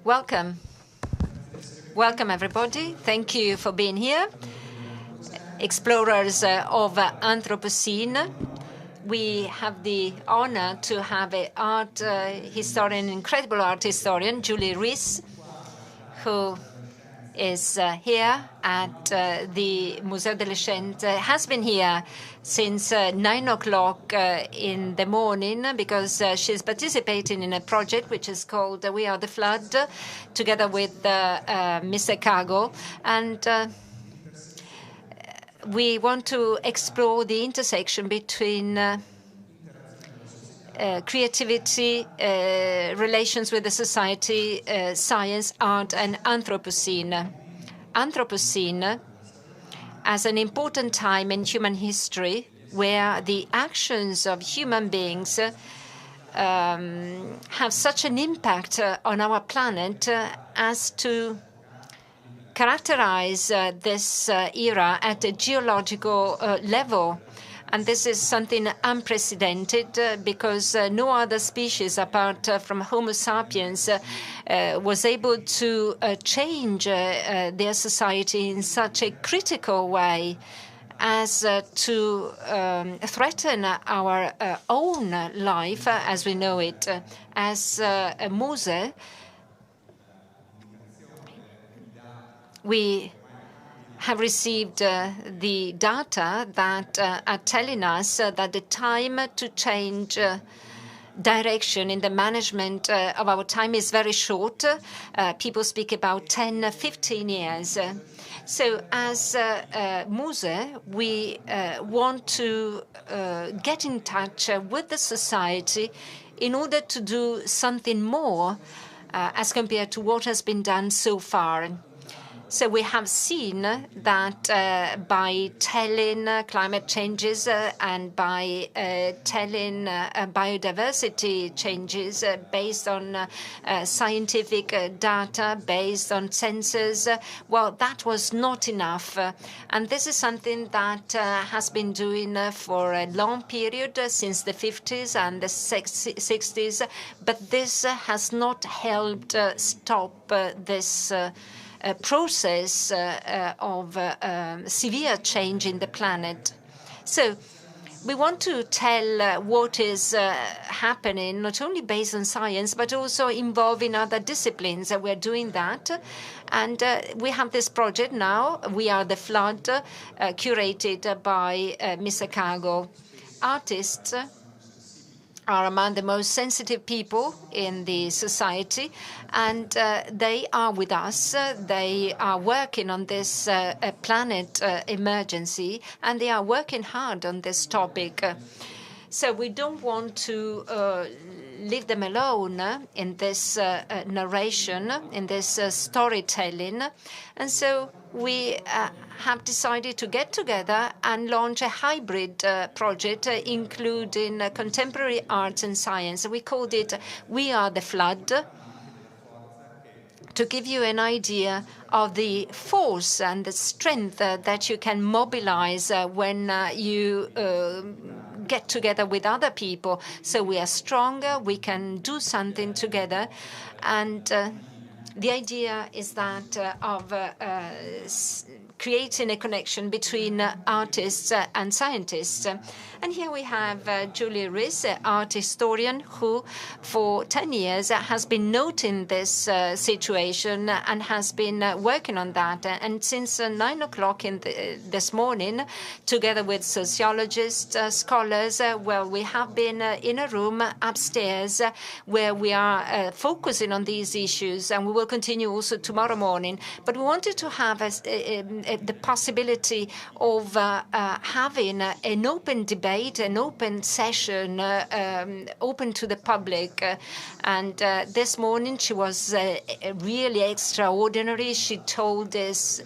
Welcome. Welcome, everybody. Thank you for being here. Explorers of Anthropocene. We have the honor to have an art historian, incredible art historian, Julie Reiss, who is here at the Museo delle Scienze, has been here since 9 o'clock in the morning because she's participating in a project which is called We Are the Flood, together with Mr. Cagol. And we want to explore the intersection between creativity, relations with the society, science, art, and Anthropocene. Anthropocene as an important time in human history where the actions of human beings have such an impact on our planet as to characterize this era at a geological level. And this is something unprecedented because no other species apart from Homo sapiens was able to change their society in such a critical way as to threaten our own life as we know it. As MUSE, we have received the data that are telling us that the time to change direction in the management of our time is very short. People speak about 10, 15 years. So as MUSE, we want to get in touch with the society in order to do something more as compared to what has been done so far. So we have seen that by telling climate changes and by telling biodiversity changes based on scientific data, based on sensors, well, that was not enough. And this is something that has been doing for a long period, since the 50s and the 60s, but this has not helped stop this process of severe change in the planet. So we want to tell what is happening, not only based on science, but also involving other disciplines. We're doing that. And we have this project now, We Are the Flood, curated by Mr. Cagol. Artists are among the most sensitive people in the society, and they are with us. They are working on this planet emergency, and they are working hard on this topic. So we don't want to leave them alone in this narration, in this storytelling. And so we have decided to get together and launch a hybrid project, including contemporary arts and science. We called it We Are the Flood, to give you an idea of the force and the strength that you can mobilize when you get together with other people. So we are stronger, we can do something together. And the idea is that of creating a connection between artists and scientists. And here we have Julie Reiss, art historian, who for 10 years has been noting this situation and has been working on that. And since 9 o'clock this morning, together with sociologists, scholars, well, we have been in a room upstairs where we are focusing on these issues, and we will continue also tomorrow morning. But we wanted to have the possibility of having an open debate, an open session, open to the public. And this morning she was really extraordinary. She told us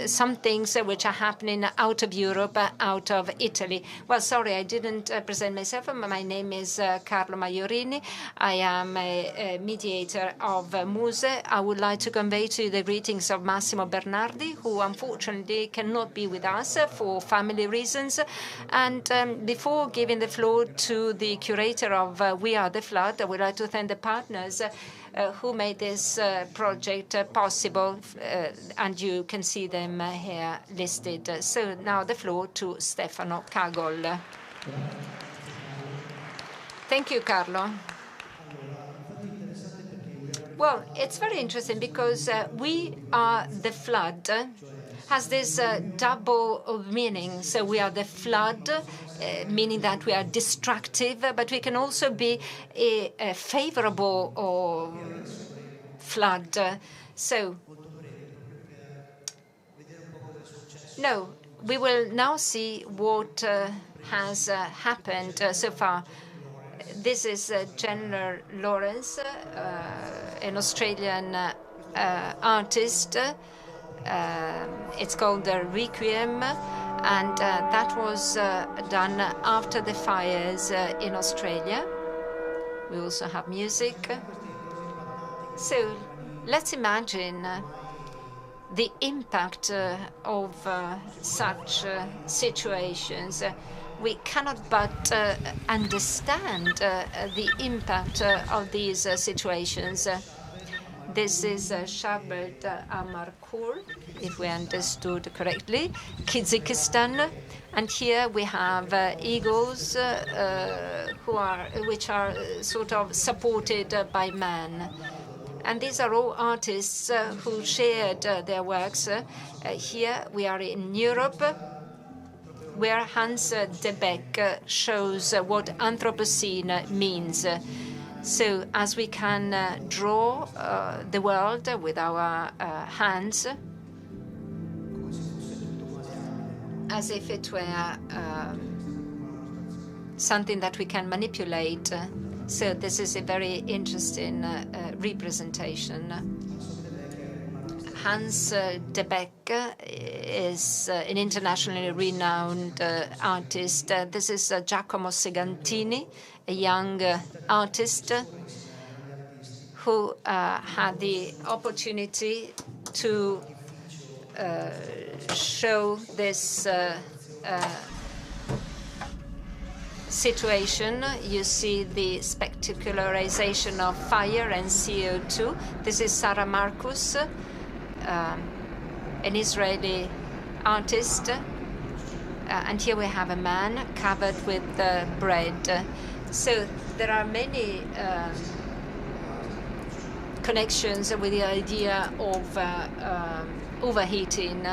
some things which are happening out of Europe, out of Italy. Well, sorry, I didn't present myself. My name is Carlo Maiolini. I am a mediator of of MUSE, I would like to convey to you the greetings of Massimo Bernardi, who unfortunately cannot be with us for family reasons. And before giving the floor to the curator of We Are the Flood, I would like to thank the partners who made this project possible, and you can see them here listed. So now the floor to Stefano Cagol. Thank you, Carlo. Well, it's very interesting because We Are the Flood has this double meaning. So we are the flood, meaning that we are destructive, but we can also be a favorable flood. We will now see what has happened so far. This is General Lawrence, an Australian artist. It's called the Requiem, and that was done after the fires in Australia. We also have music. So let's imagine the impact of such situations. We cannot but understand the impact of these situations. This is Shabbat Amarkur, if we understood correctly, Kyrgyzstan, and here we have eagles which are sort of supported by man. And these are all artists who shared their works. Here we are in Europe, where Hans de Beck shows what Anthropocene means. So as we can draw the world with our hands, as if it were something that we can manipulate. So this is a very interesting representation. Hans de Beck is an internationally renowned artist. This is Giacomo Segantini, a young artist who had the opportunity to show this situation. You see the spectacularization of fire and CO2. This is Sarah Marcus, an Israeli artist. And here we have a man covered with bread. So there are many connections with the idea of overheating.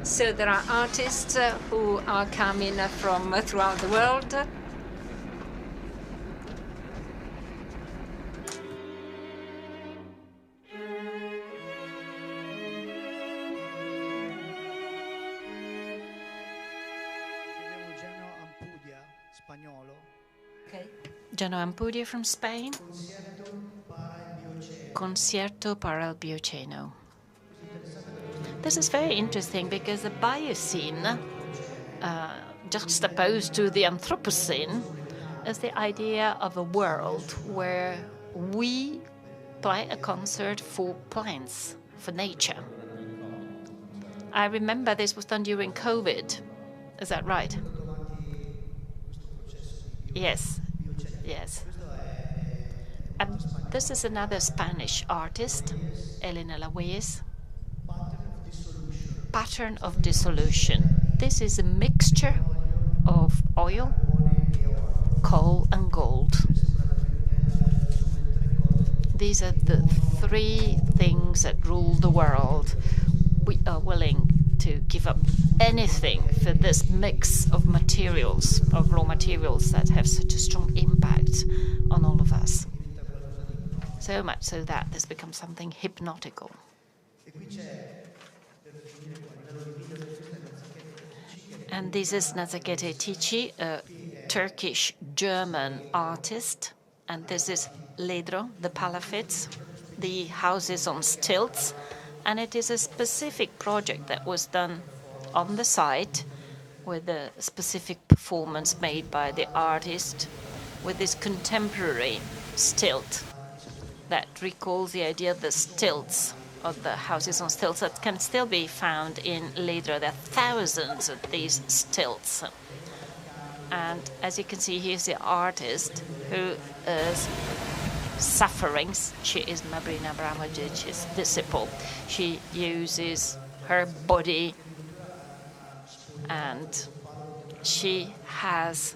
So there are artists who are coming from throughout the world. Geno Ampudia from Spain. Concierto para el Bioceno. This is very interesting because the Biocene, juxtaposed to the Anthropocene, is the idea of a world where we play a concert for plants, for nature. I remember this was done during COVID. Is that right? Yes. Yes. And this is another Spanish artist, Elena Lawes. Pattern of dissolution. This is a mixture of oil, coal, and gold. These are the three things that rule the world. We are willing to give up anything for this mix of materials, of raw materials that have such a strong impact on all of us. So much so that this becomes something hypnotical. And this is Nazakete Tici, a Turkish-German artist. And this is Ledro, the palafids, the houses on stilts. And it is a specific project that was done on the site with a specific performance made by the artist with this contemporary stilt. that recalls the idea of the stilts, of the houses on stilts, that can still be found in Ledra. There are thousands of these stilts. And as you can see, here's the artist who is suffering. She is Marina Abramovic's disciple. She uses her body, and she has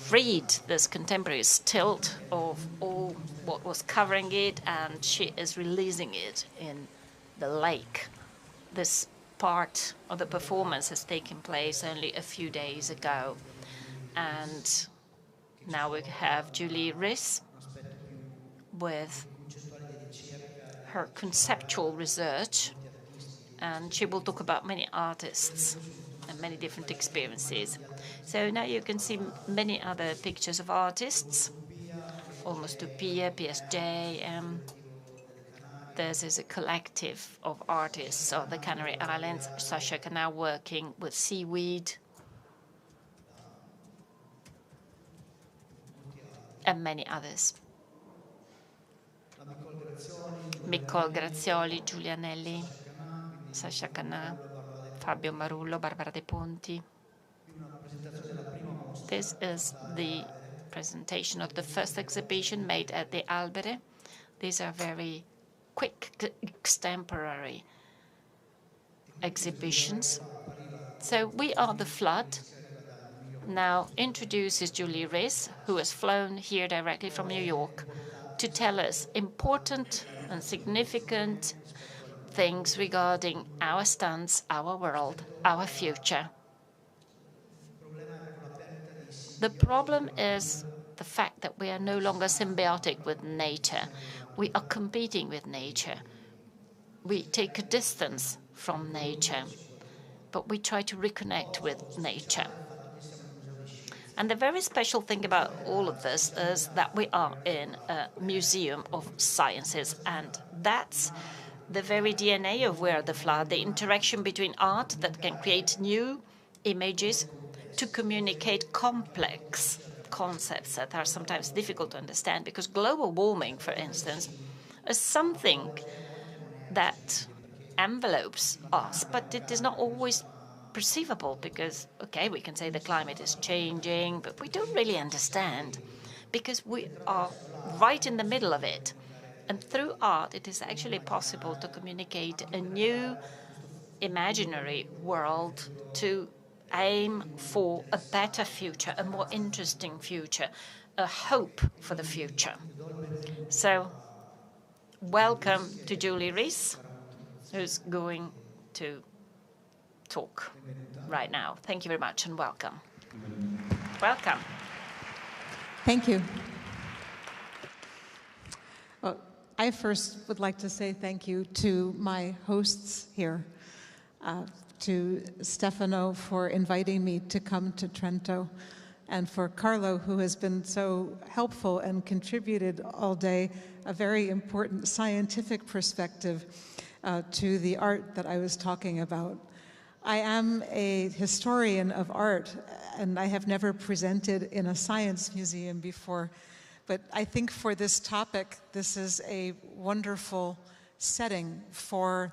freed this contemporary stilt of all what was covering it, and she is releasing it in the lake. This part of the performance has taken place only a few days ago. And now we have Julie Reiss with her conceptual research, and she will talk about many artists and many different experiences. So now you can see many other pictures of artists, almost Utopia, PSG. This is a collective of artists of the Canary Islands. Sasha are now working with seaweed and many others. Nicole Grazioli, Giulianelli, Sasha Cana, Fabio Marullo, Barbara De Ponti. This is the presentation of the first exhibition made at the Albere. These are very quick, extemporary exhibitions. So we are the flood. Now introduces Julie Reiss, who has flown here directly from New York to tell us important and significant things regarding our stance, our world, our future. The problem is the fact that we are no longer symbiotic with nature. We are competing with nature. We take a distance from nature, but we try to reconnect with nature. And the very special thing about all of this is that we are in a museum of sciences, and that's the very DNA of We Are the Flood, the interaction between art that can create new images to communicate complex concepts that are sometimes difficult to understand, because global warming, for instance, is something that envelopes us, but it is not always perceivable because, okay, we can say the climate is changing, but we don't really understand because we are right in the middle of it. And through art, it is actually possible to communicate a new imaginary world, to aim for a better future, a more interesting future, a hope for the future. So welcome to Julie Reiss, who's going to talk right now. Thank you very much and welcome. Welcome. Thank you. Well, I first would like to say thank you to my hosts here, to Stefano for inviting me to come to Trento, and for Carlo, who has been so helpful and contributed all day a very important scientific perspective to the art that I was talking about. I am a historian of art, and I have never presented in a science museum before, but I think for this topic, this is a wonderful setting for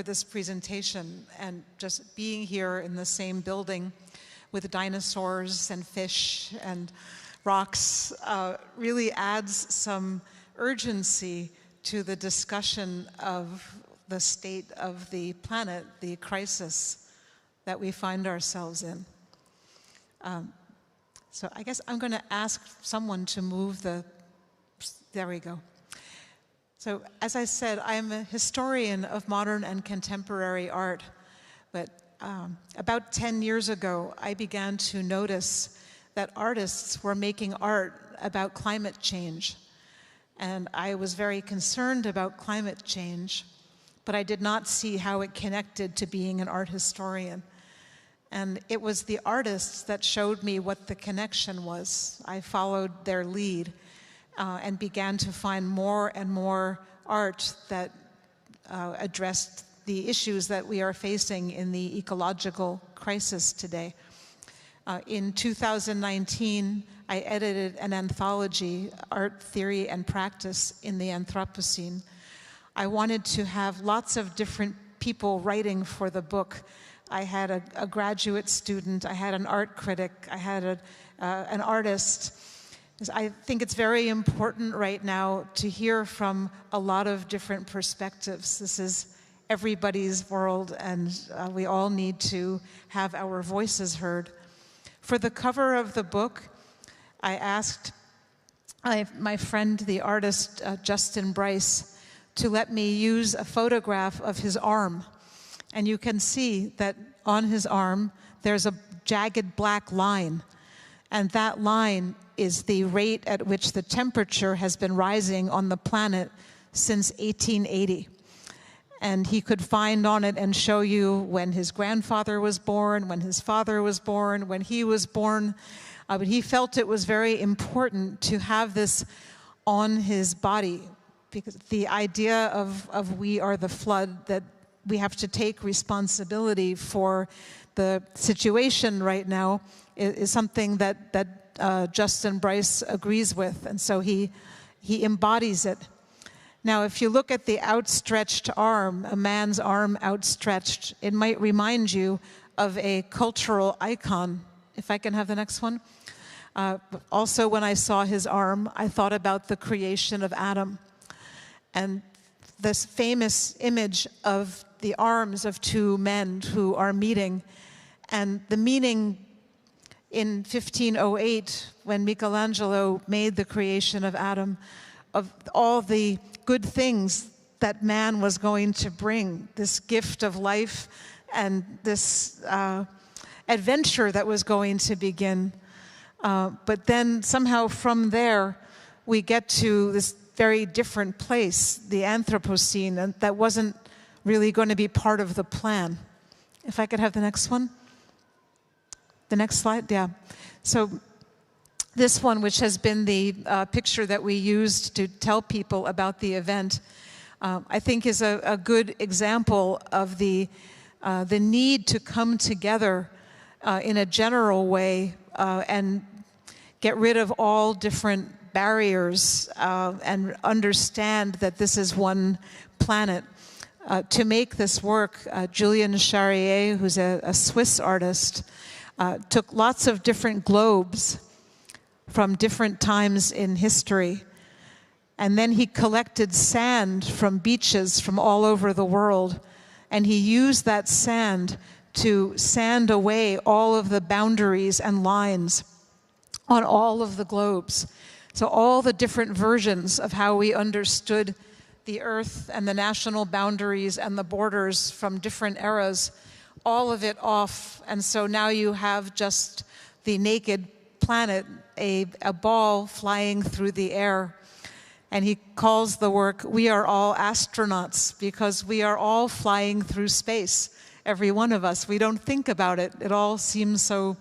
this presentation, and just being here in the same building with dinosaurs and fish and rocks really adds some urgency to the discussion of the state of the planet, the crisis that we find ourselves in. So I guess I'm going to ask someone to move there we go. So as I said, I am a historian of modern and contemporary art, but about 10 years ago, I began to notice that artists were making art about climate change. And I was very concerned about climate change, but I did not see how it connected to being an art historian. And it was the artists that showed me what the connection was. I followed their lead and began to find more and more art that addressed the issues that we are facing in the ecological crisis today. In 2019, I edited an anthology, Art, Theory, and Practice in the Anthropocene. I wanted to have lots of different people writing for the book. I had a graduate student, I had an art critic, I had an artist. I think it's very important right now to hear from a lot of different perspectives. This is everybody's world, and we all need to have our voices heard. For the cover of the book, I asked my friend, the artist Justin Bryce, to let me use a photograph of his arm. And you can see that on his arm, there's a jagged black line. And that line is the rate at which the temperature has been rising on the planet since 1880. And he could find on it and show you when his grandfather was born, when his father was born, when he was born. But he felt it was very important to have this on his body, because the idea of we are the flood, that we have to take responsibility for the situation right now, is something that Justin Bryce agrees with, and so he embodies it. Now, if you look at the outstretched arm, a man's arm outstretched, it might remind you of a cultural icon. If I can have the next one. Also, when I saw his arm, I thought about the creation of Adam. And this famous image of the arms of two men who are meeting. And the meaning in 1508, when Michelangelo made the creation of Adam, of all the good things that man was going to bring, this gift of life and this adventure that was going to begin. But then somehow from there, we get to this very different place, the Anthropocene, and that wasn't really going to be part of the plan. If I could have the next one. The next slide, yeah. So this one, which has been the picture that we used to tell people about the event, I think is a good example of the need to come together in a general way and get rid of all different barriers and understand that this is one planet. To make this work, Julien Charrier, who's a Swiss artist, took lots of different globes from different times in history. And then he collected sand from beaches from all over the world. And he used that sand to sand away all of the boundaries and lines on all of the globes. So all the different versions of how we understood the Earth and the national boundaries and the borders from different eras, all of it off. And so now you have just the naked planet, a ball flying through the air. And he calls the work, "We Are All Astronauts," because we are all flying through space, every one of us. We don't think about it. It all seems so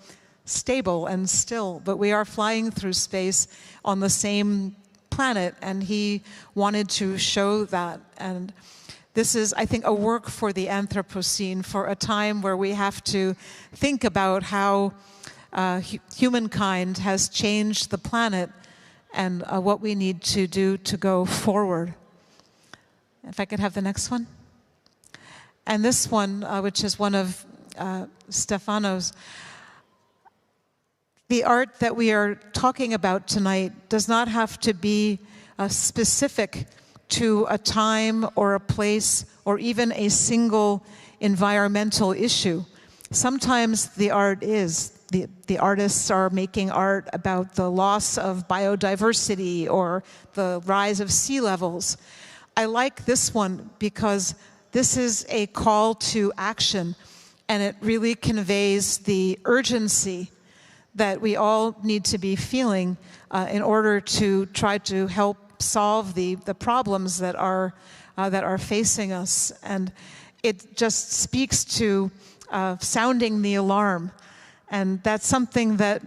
stable and still, but we are flying through space on the same planet, and he wanted to show that. And this is, I think, a work for the Anthropocene, for a time where we have to think about how humankind has changed the planet and what we need to do to go forward. If I could have the next one. And this one, which is one of Stefano's, the art that we are talking about tonight does not have to be specific to a time or a place or even a single environmental issue. Sometimes the art is. The artists are making art about the loss of biodiversity or the rise of sea levels. I like this one because this is a call to action, and it really conveys the urgency that we all need to be feeling in order to try to help solve the problems that are facing us. And it just speaks to sounding the alarm. And that's something that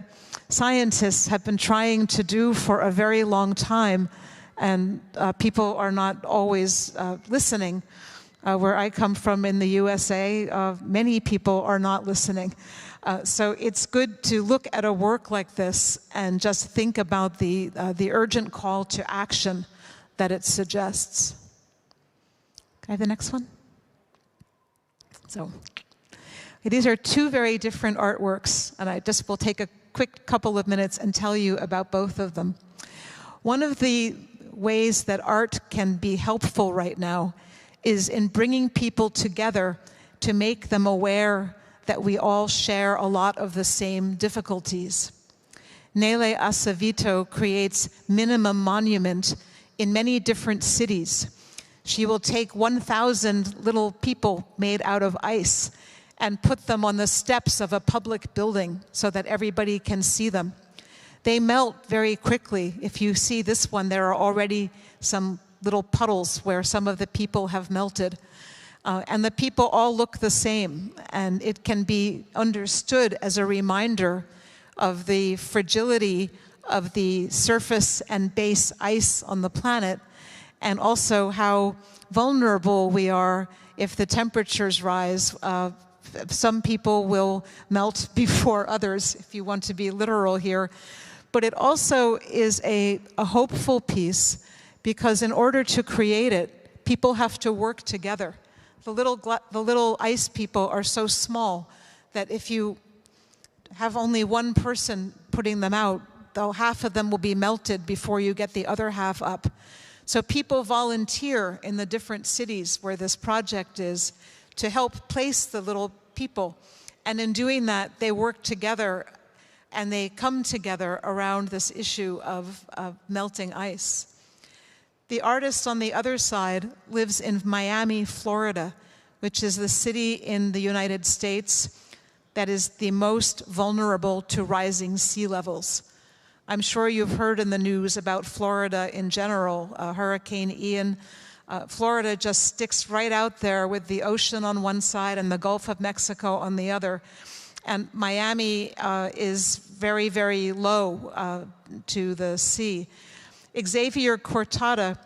scientists have been trying to do for a very long time, and people are not always listening. Where I come from in the USA, many people are not listening. So it's good to look at a work like this and just think about the urgent call to action that it suggests. Can I have the next one? So these are two very different artworks, and I just will take a quick couple of minutes and tell you about both of them. One of the ways that art can be helpful right now is in bringing people together to make them aware that we all share a lot of the same difficulties. Nele Assavito creates Minimum Monument in many different cities. She will take 1,000 little people made out of ice and put them on the steps of a public building so that everybody can see them. They melt very quickly. If you see this one, there are already some little puddles where some of the people have melted. And the people all look the same, and it can be understood as a reminder of the fragility of the surface and base ice on the planet, and also how vulnerable we are if the temperatures rise. Some people will melt before others, if you want to be literal here. But it also is a hopeful piece, because in order to create it, people have to work together. The little ice people are so small that if you have only one person putting them out, though half of them will be melted before you get the other half up. So people volunteer in the different cities where this project is to help place the little people. And in doing that, they work together and they come together around this issue of melting ice. The artist on the other side lives in Miami, Florida, which is the city in the United States that is the most vulnerable to rising sea levels. I'm sure you've heard in the news about Florida in general, Hurricane Ian. Florida just sticks right out there with the ocean on one side and the Gulf of Mexico on the other. And Miami is very, very low to the sea. Xavier Cortada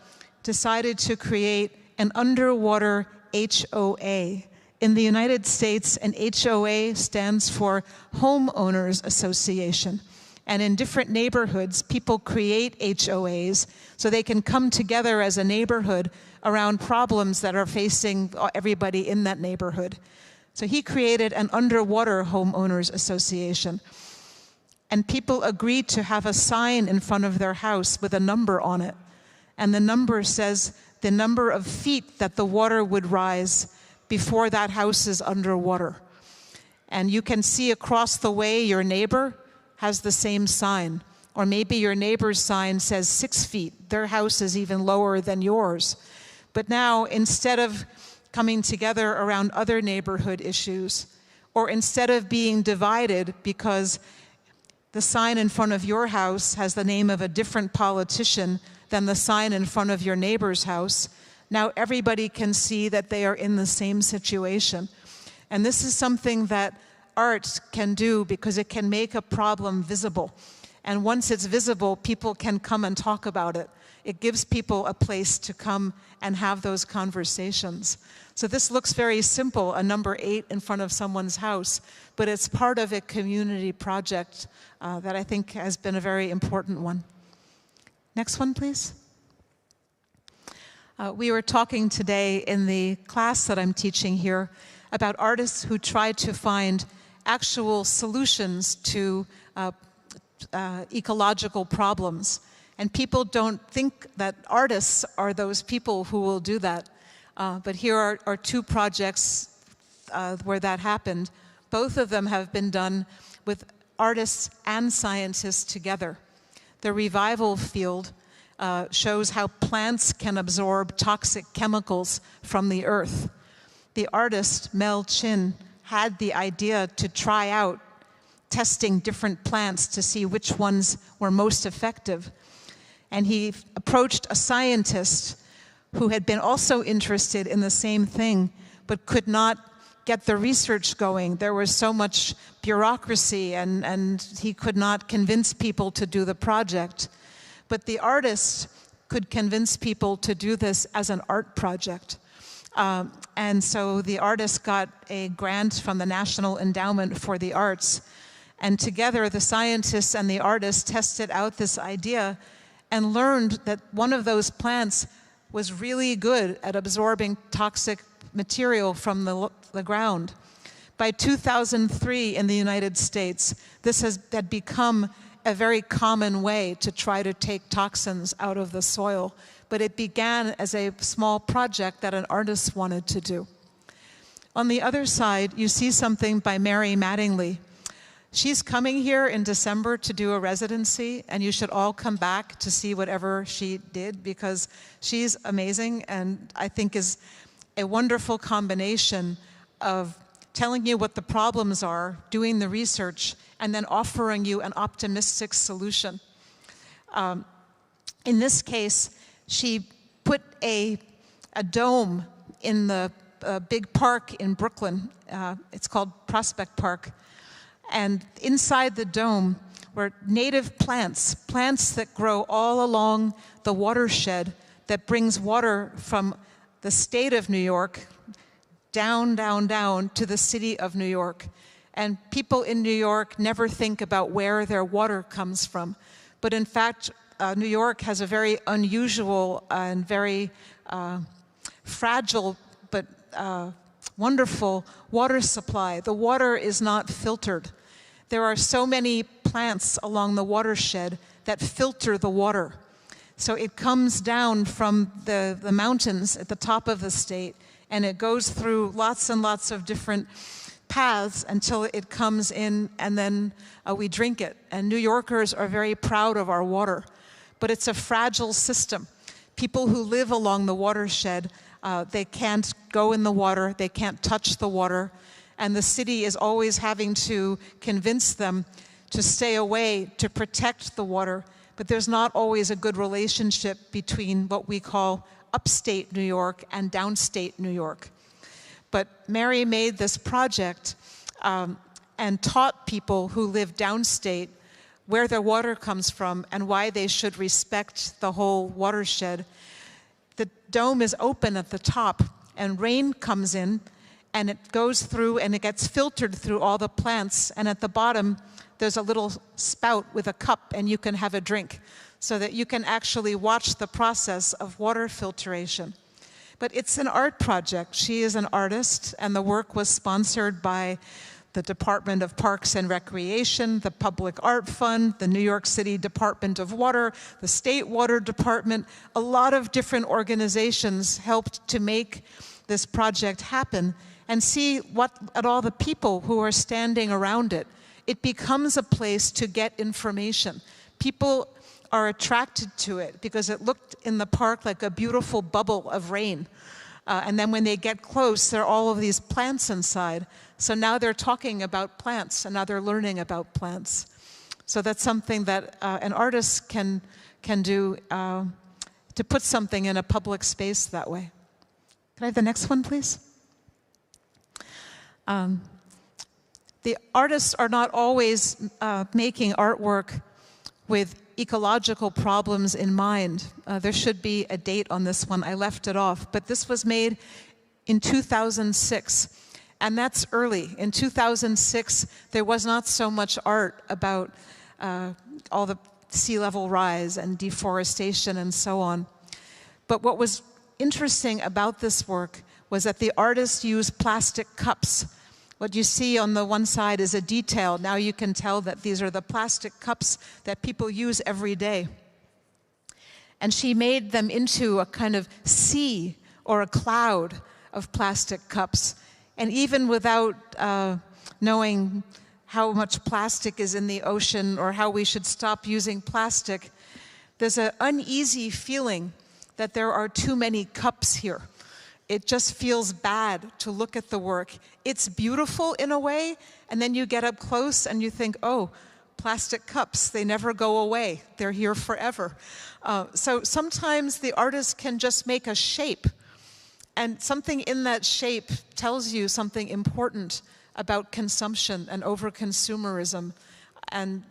decided to create an underwater HOA. In the United States, an HOA stands for Homeowners Association. And in different neighborhoods, people create HOAs so they can come together as a neighborhood around problems that are facing everybody in that neighborhood. So he created an underwater homeowners association. And people agreed to have a sign in front of their house with a number on it. And the number says the number of feet that the water would rise before that house is underwater. And you can see across the way your neighbor has the same sign. Or maybe your neighbor's sign says 6 feet. Their house is even lower than yours. But now, instead of coming together around other neighborhood issues, or instead of being divided because the sign in front of your house has the name of a different politician than the sign in front of your neighbor's house, now everybody can see that they are in the same situation. And this is something that art can do because it can make a problem visible. And once it's visible, people can come and talk about it. It gives people a place to come and have those conversations. So this looks very simple, a number 8 in front of someone's house, but it's part of a community project that I think has been a very important one. Next one, please. We were talking today in the class that I'm teaching here about artists who try to find actual solutions to ecological problems. And people don't think that artists are those people who will do that. But here are 2 projects where that happened. Both of them have been done with artists and scientists together. The revival field shows how plants can absorb toxic chemicals from the earth. The artist, Mel Chin, had the idea to try out testing different plants to see which ones were most effective. And he approached a scientist who had been also interested in the same thing, but could not get the research going. There was so much bureaucracy, and he could not convince people to do the project. But the artist could convince people to do this as an art project. And so the artists got a grant from the National Endowment for the Arts. And together, the scientists and the artists tested out this idea and learned that one of those plants was really good at absorbing toxic material from the ground. By 2003 in the United States, this had become a very common way to try to take toxins out of the soil. But it began as a small project that an artist wanted to do. On the other side, you see something by Mary Mattingly. She's coming here in December to do a residency, and you should all come back to see whatever she did, because she's amazing and I think is a wonderful combination of telling you what the problems are, doing the research, and then offering you an optimistic solution. In this case, she put a dome in the big park in Brooklyn. It's called Prospect Park. And inside the dome were native plants, plants that grow all along the watershed that brings water from the state of New York down, down, down to the city of New York. And people in New York never think about where their water comes from. But in fact, New York has a very unusual and very fragile but wonderful water supply. The water is not filtered. There are so many plants along the watershed that filter the water. So it comes down from the mountains at the top of the state, and it goes through lots and lots of different paths until it comes in, and then we drink it. And New Yorkers are very proud of our water. But it's a fragile system. People who live along the watershed, they can't go in the water, they can't touch the water, and the city is always having to convince them to stay away, to protect the water. But there's not always a good relationship between what we call upstate New York and downstate New York. But Mary made this project and taught people who live downstate where their water comes from and why they should respect the whole watershed. The dome is open at the top, and rain comes in, and it goes through and it gets filtered through all the plants, and at the bottom there's a little spout with a cup, and you can have a drink, so that you can actually watch the process of water filtration. But it's an art project. She is an artist, and the work was sponsored by the Department of Parks and Recreation, the Public Art Fund, the New York City Department of Water, the State Water Department. A lot of different organizations helped to make this project happen, and see what at all the people who are standing around it. It becomes a place to get information. People are attracted to it because it looked in the park like a beautiful bubble of rain. And then when they get close, there are all of these plants inside. So now they're talking about plants, and now they're learning about plants. So that's something that an artist can do to put something in a public space that way. Can I have the next one, please? The artists are not always making artwork with ecological problems in mind. There should be a date on this one. I left it off. But this was made in 2006. And that's early. In 2006, there was not so much art about all the sea level rise and deforestation and so on. But what was interesting about this work was that the artist used plastic cups. What you see on the one side is a detail. Now you can tell that these are the plastic cups that people use every day. And she made them into a kind of sea or a cloud of plastic cups. And even without knowing how much plastic is in the ocean or how we should stop using plastic, there's an uneasy feeling that there are too many cups here. It just feels bad to look at the work. It's beautiful in a way, and then you get up close and you think, oh, plastic cups, they never go away. They're here forever. So sometimes the artist can just make a shape, and something in that shape tells you something important about consumption and over-consumerism. And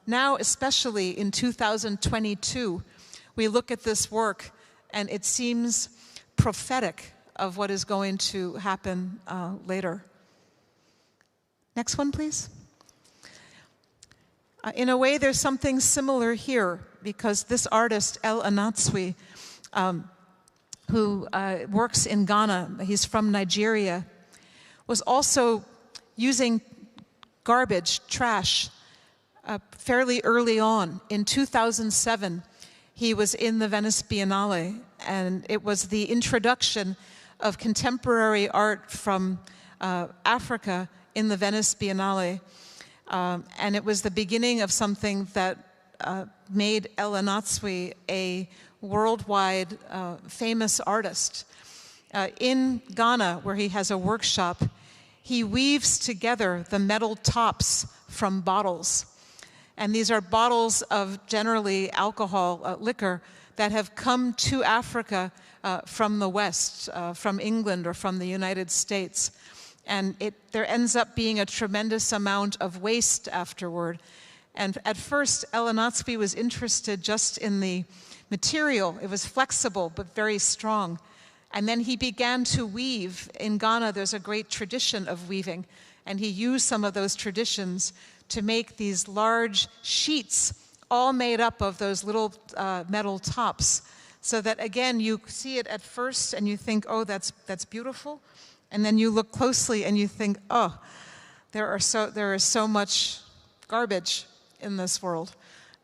now, especially in 2022, we look at this work and it seems prophetic of what is going to happen later. Next one, please. In a way, there's something similar here, because this artist, El Anatsui, who works in Ghana, he's from Nigeria, was also using garbage, trash, fairly early on. In 2007, he was in the Venice Biennale, and it was the introduction of contemporary art from Africa in the Venice Biennale. And it was the beginning of something that made El Anatsui a worldwide famous artist. In Ghana, where he has a workshop, he weaves together the metal tops from bottles. And these are bottles of generally alcohol, liquor, that have come to Africa from the West, from England or from the United States. And there ends up being a tremendous amount of waste afterward. And at first, El Anatsui was interested just in the material. It was flexible, but very strong. And then he began to weave. In Ghana, there's a great tradition of weaving. And he used some of those traditions to make these large sheets, all made up of those little metal tops. So that, again, you see it at first and you think, oh, that's beautiful. And then you look closely and you think, oh, there is so much garbage in this world.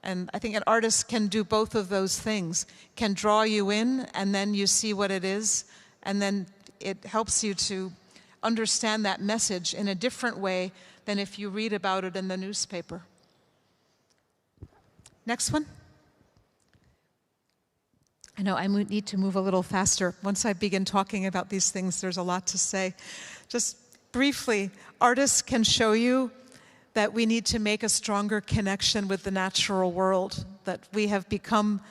And I think an artist can do both of those things, can draw you in, and then you see what it is, and then it helps you to understand that message in a different way than if you read about it in the newspaper. Next one. I know I need to move a little faster. Once I begin talking about these things, there's a lot to say. Just briefly, artists can show you that we need to make a stronger connection with the natural world, that we have become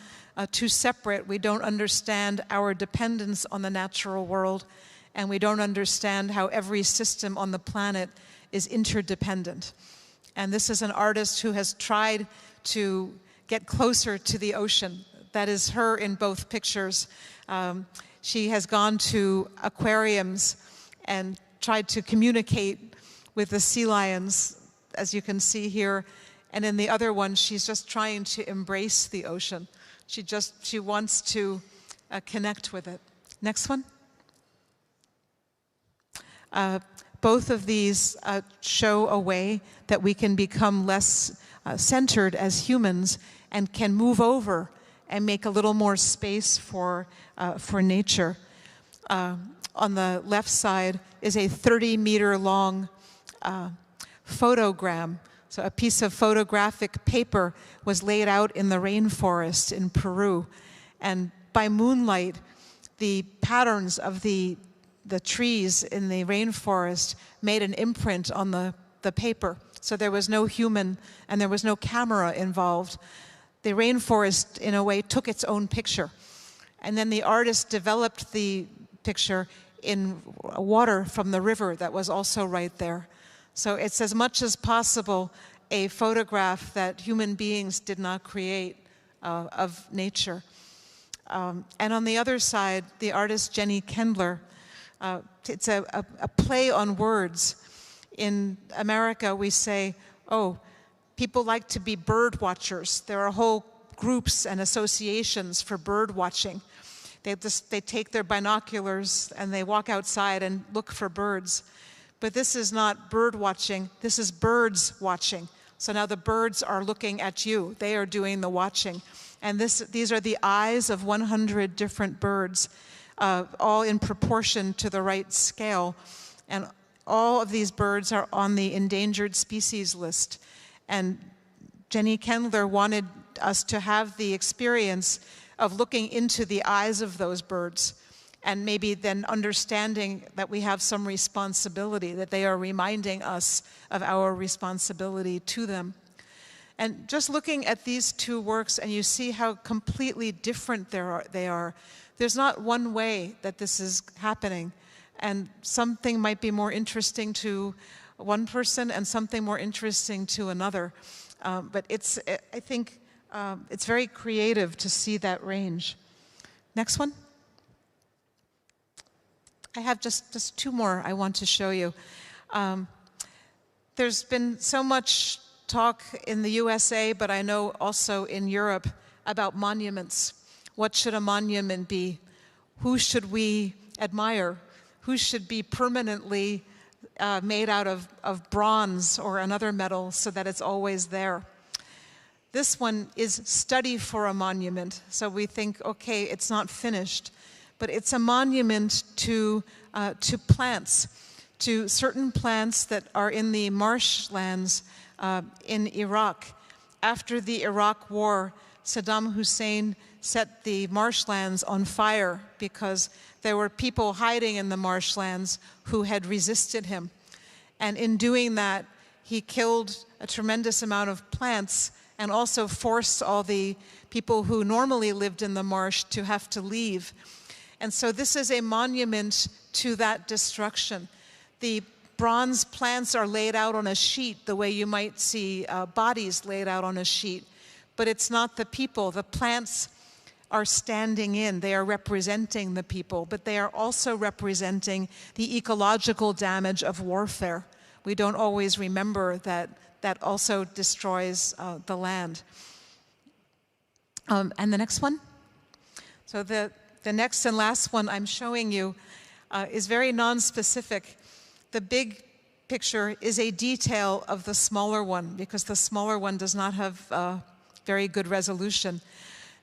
too separate. We don't understand our dependence on the natural world, and we don't understand how every system on the planet is interdependent. And this is an artist who has tried to get closer to the ocean. That is her in both pictures. She has gone to aquariums and tried to communicate with the sea lions, as you can see here. And in the other one, she's just trying to embrace the ocean. She wants to connect with it. Next one. Both of these show a way that we can become less centered as humans and can move over and make a little more space for nature. On the left side is a 30-meter-long photogram. So a piece of photographic paper was laid out in the rainforest in Peru. And by moonlight, the patterns of the trees in the rainforest made an imprint on the paper. So there was no human and there was no camera involved. The rainforest, in a way, took its own picture. And then the artist developed the picture in water from the river that was also right there. So it's as much as possible a photograph that human beings did not create of nature. And on the other side, the artist Jenny Kendler, it's a play on words. In America, we say, oh, people like to be bird watchers. There are whole groups and associations for bird watching. They take their binoculars and they walk outside and look for birds. But this is not bird watching, this is birds watching. So now the birds are looking at you. They are doing the watching. And these are the eyes of 100 different birds, all in proportion to the right scale. And all of these birds are on the endangered species list. And Jenny Kendler wanted us to have the experience of looking into the eyes of those birds and maybe then understanding that we have some responsibility, that they are reminding us of our responsibility to them. And just looking at these two works, and you see how completely different they are. There's not one way that this is happening, and something might be more interesting to one person and something more interesting to another. But I think it's very creative to see that range. Next one. I have just two more I want to show you. There's been so much talk in the USA, but I know also in Europe, about monuments. What should a monument be? Who should we admire? Who should be permanently made out of bronze or another metal so that it's always there? This one is study for a monument. So we think, okay, it's not finished, but it's a monument to plants, to certain plants that are in the marshlands in Iraq. After the Iraq War, Saddam Hussein set the marshlands on fire because there were people hiding in the marshlands who had resisted him. And in doing that, he killed a tremendous amount of plants and also forced all the people who normally lived in the marsh to have to leave. And so this is a monument to that destruction. The bronze plants are laid out on a sheet the way you might see bodies laid out on a sheet. But it's not the people. The plants are standing in. They are representing the people, but they are also representing the ecological damage of warfare. We don't always remember that that also destroys the land. And the next one? So the next and last one I'm showing you is very non-specific. The big picture is a detail of the smaller one, because the smaller one does not have very good resolution.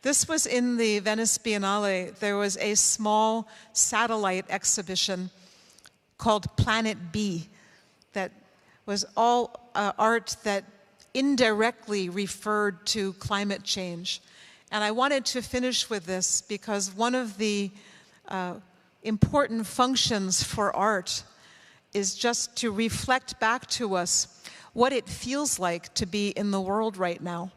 This was in the Venice Biennale. There was a small satellite exhibition called Planet B that was all art that indirectly referred to climate change. And I wanted to finish with this because one of the important functions for art is just to reflect back to us what it feels like to be in the world right now.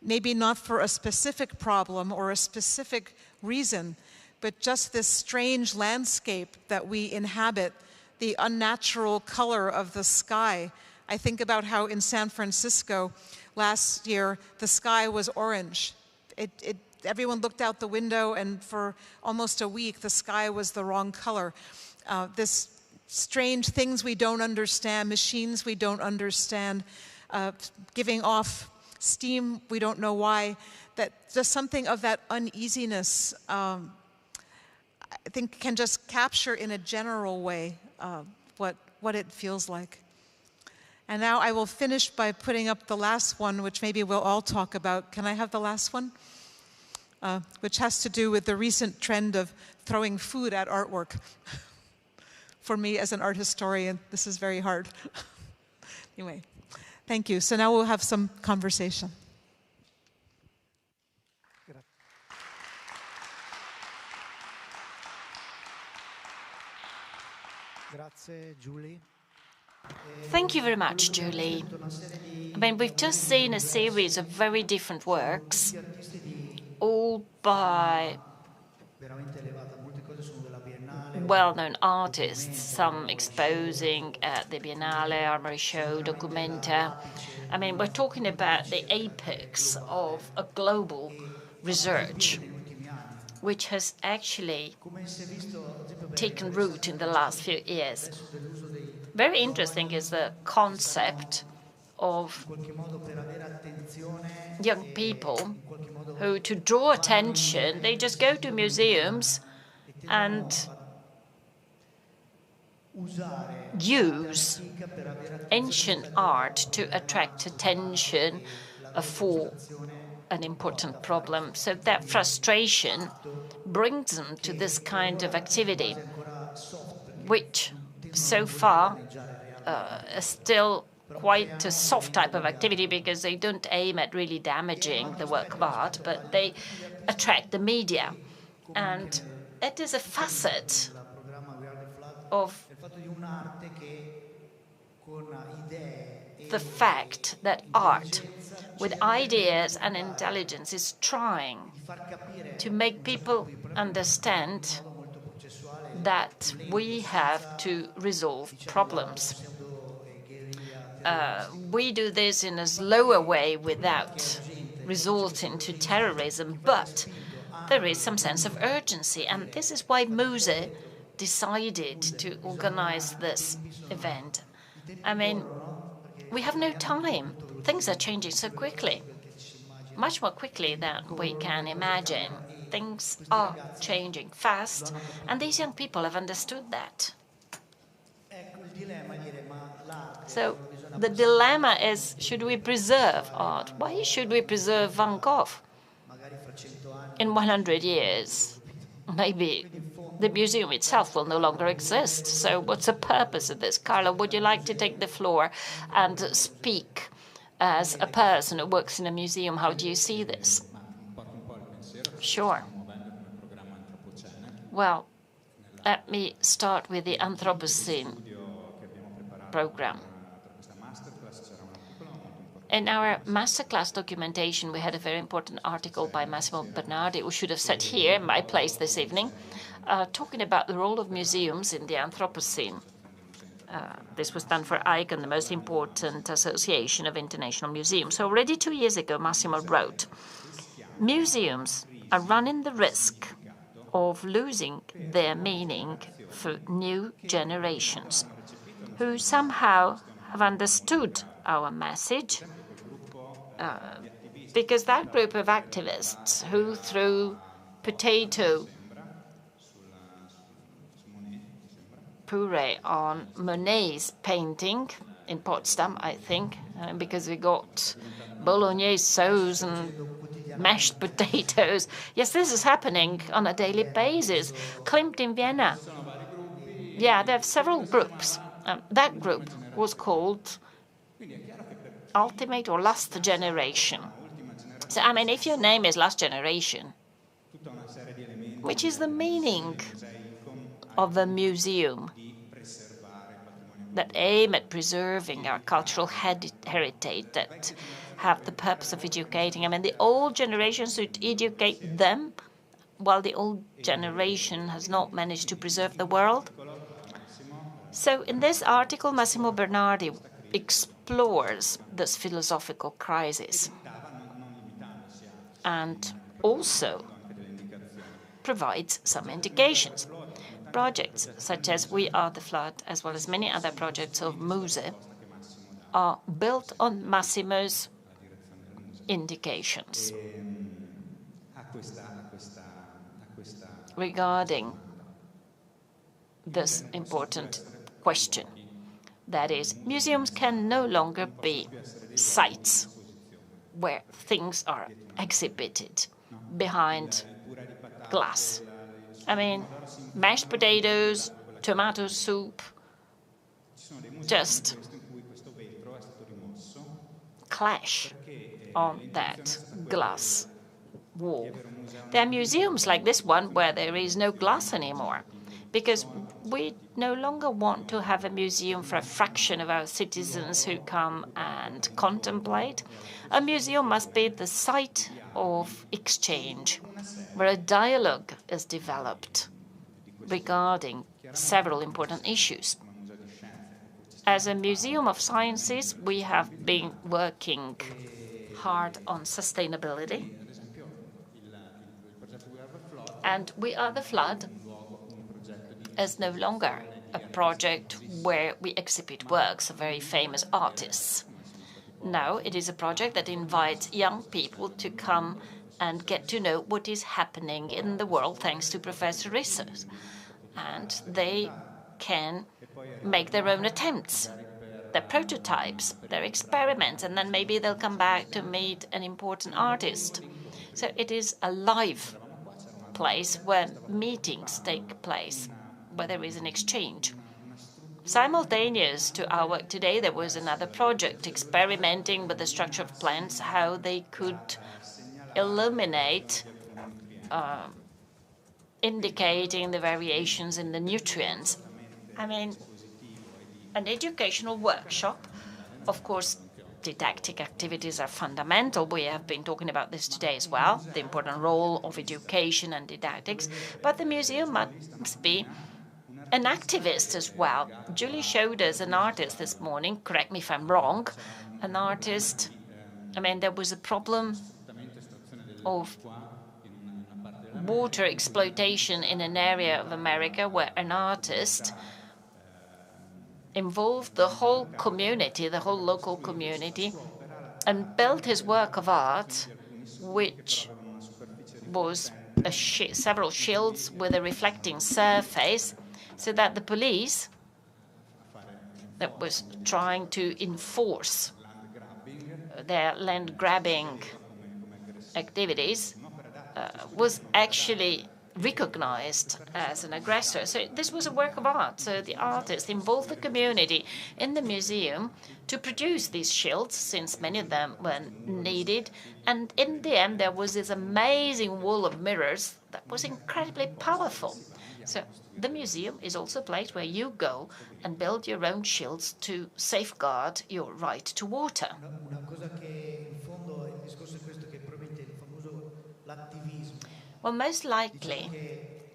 Maybe not for a specific problem or a specific reason, but just this strange landscape that we inhabit, the unnatural color of the sky. I think about how in San Francisco last year, the sky was orange. Everyone looked out the window, and for almost a week, the sky was the wrong color. This strange things we don't understand, machines we don't understand, giving off steam, we don't know why, that just something of that uneasiness, I think can just capture in a general way what it feels like. And now I will finish by putting up the last one, which maybe we'll all talk about. Can I have the last one? Which has to do with the recent trend of throwing food at artwork. For me as an art historian, this is very hard. Anyway. Thank you. So now we'll have some conversation. Thank you very much, Julie. I mean, we've just seen a series of very different works, all by well-known artists, some exposing at the Biennale, Armory Show, Documenta. I mean, we're talking about the apex of a global research, which has actually taken root in the last few years. Very interesting is the concept of young people who, to draw attention, they just go to museums and use ancient art to attract attention for an important problem. So that frustration brings them to this kind of activity, which so far is still quite a soft type of activity because they don't aim at really damaging the work of art, but they attract the media. And it is a facet of the fact that art, with ideas and intelligence, is trying to make people understand that we have to resolve problems. We do this in a slower way without resorting to terrorism, but there is some sense of urgency, and this is why MUSE decided to organize this event. I mean, we have no time. Things are changing so quickly, much more quickly than we can imagine. Things are changing fast, and these young people have understood that. So the dilemma is, should we preserve art? Why should we preserve Van Gogh? In 100 years, maybe the museum itself will no longer exist. So what's the purpose of this? Carlo, would you like to take the floor and speak as a person who works in a museum? How do you see this? Sure. Well, let me start with the Anthropocene program. In our masterclass documentation, we had a very important article by Massimo Bernardi, who should have sat here in my place this evening, talking about the role of museums in the Anthropocene. This was done for ICON, the most important association of international museums. So already 2 years ago, Massimo wrote, museums are running the risk of losing their meaning for new generations, who somehow have understood our message, because that group of activists who threw potato puree on Monet's painting in Potsdam, I think, because we got bolognese sauce and mashed potatoes. Yes, this is happening on a daily basis. Klimt in Vienna. Yeah, there are several groups. That group was called Ultimate or Last Generation. So, I mean, if your name is Last Generation, which is the meaning of a museum that aim at preserving our cultural heritage, that have the purpose of educating. I mean, the old generation should educate them, while the old generation has not managed to preserve the world. So in this article, Massimo Bernardi explores this philosophical crisis and also provides some indications. Projects such as We Are the Flood, as well as many other projects of MUSE, are built on Massimo's indications regarding this important question. That is, museums can no longer be sites where things are exhibited behind glass. I mean, mashed potatoes, tomato soup, just clash on that glass wall. There are museums like this one where there is no glass anymore, because we no longer want to have a museum for a fraction of our citizens who come and contemplate. A museum must be the site of exchange, where a dialogue is developed regarding several important issues. As a museum of sciences, we have been working hard on sustainability. And We Are the Flood is no longer a project where we exhibit works of very famous artists. No, it is a project that invites young people to come and get to know what is happening in the world thanks to Professor Reiss. And they can make their own attempts, their prototypes, their experiments, and then maybe they'll come back to meet an important artist. So it is a live place where meetings take place, where there is an exchange. Simultaneous to our work today, there was another project experimenting with the structure of plants, how they could illuminate, indicating the variations in the nutrients. I mean, an educational workshop. Of course, didactic activities are fundamental. We have been talking about this today as well, the important role of education and didactics. But the museum must be an activist as well. Julie showed us an artist this morning, correct me if I'm wrong, an artist. I mean, there was a problem of water exploitation in an area of America where an artist involved the whole community, the whole local community, and built his work of art, which was several shields with a reflecting surface, so that the police that was trying to enforce their land grabbing activities was actually recognized as an aggressor. So this was a work of art. So the artist involved the community in the museum to produce these shields, since many of them were needed. And in the end, there was this amazing wall of mirrors that was incredibly powerful. So the museum is also a place where you go and build your own shields to safeguard your right to water. Well, most likely,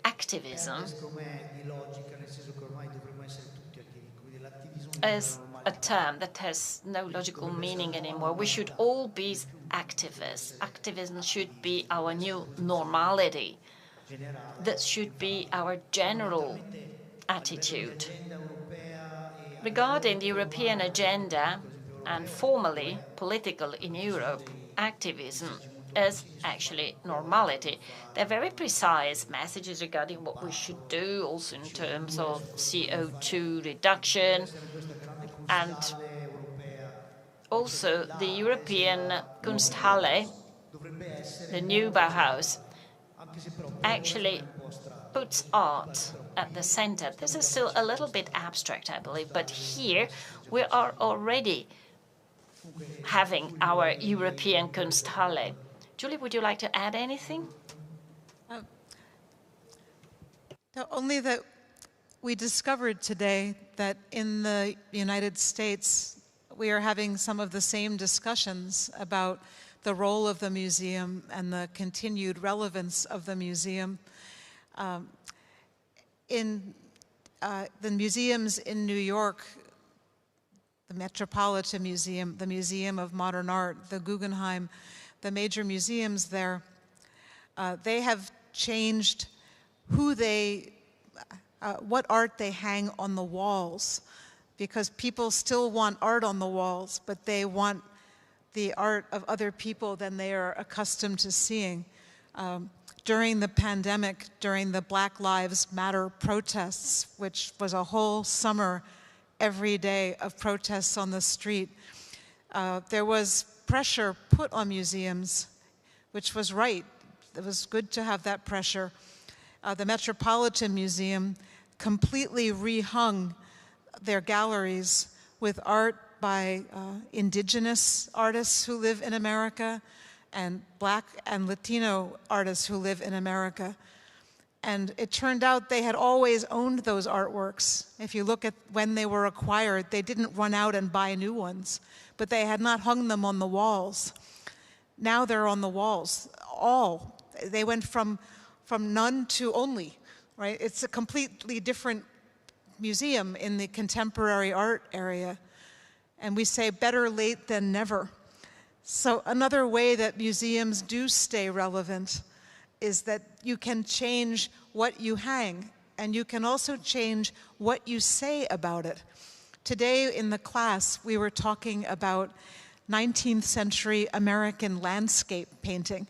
activism is a term that has no logical meaning anymore. We should all be activists. Activism should be our new normality. That should be our general attitude. Regarding the European agenda and formally political in Europe, activism is actually normality. They're very precise messages regarding what we should do, also in terms of CO2 reduction, and also the European Kunsthalle, the new Bauhaus, actually puts art at the center. This is still a little bit abstract, I believe, but here we are already having our European Kunsthalle. Julie, would you like to add anything? Only that we discovered today that in the United States, we are having some of the same discussions about the role of the museum and the continued relevance of the museum. In the museums in New York, the Metropolitan Museum, the Museum of Modern Art, the Guggenheim, the major museums there, they have changed what art they hang on the walls, because people still want art on the walls, but they want the art of other people than they are accustomed to seeing. During the pandemic, during the Black Lives Matter protests, which was a whole summer, every day of protests on the street, there was pressure put on museums, which was right. It was good to have that pressure. The Metropolitan Museum completely rehung their galleries with art by indigenous artists who live in America and Black and Latino artists who live in America. And it turned out they had always owned those artworks. If you look at when they were acquired, they didn't run out and buy new ones, but they had not hung them on the walls. Now they're on the walls, all. They went from none to only, right? It's a completely different museum in the contemporary art area. And we say better late than never. So another way that museums do stay relevant is that you can change what you hang, and you can also change what you say about it. Today in the class, we were talking about 19th century American landscape painting,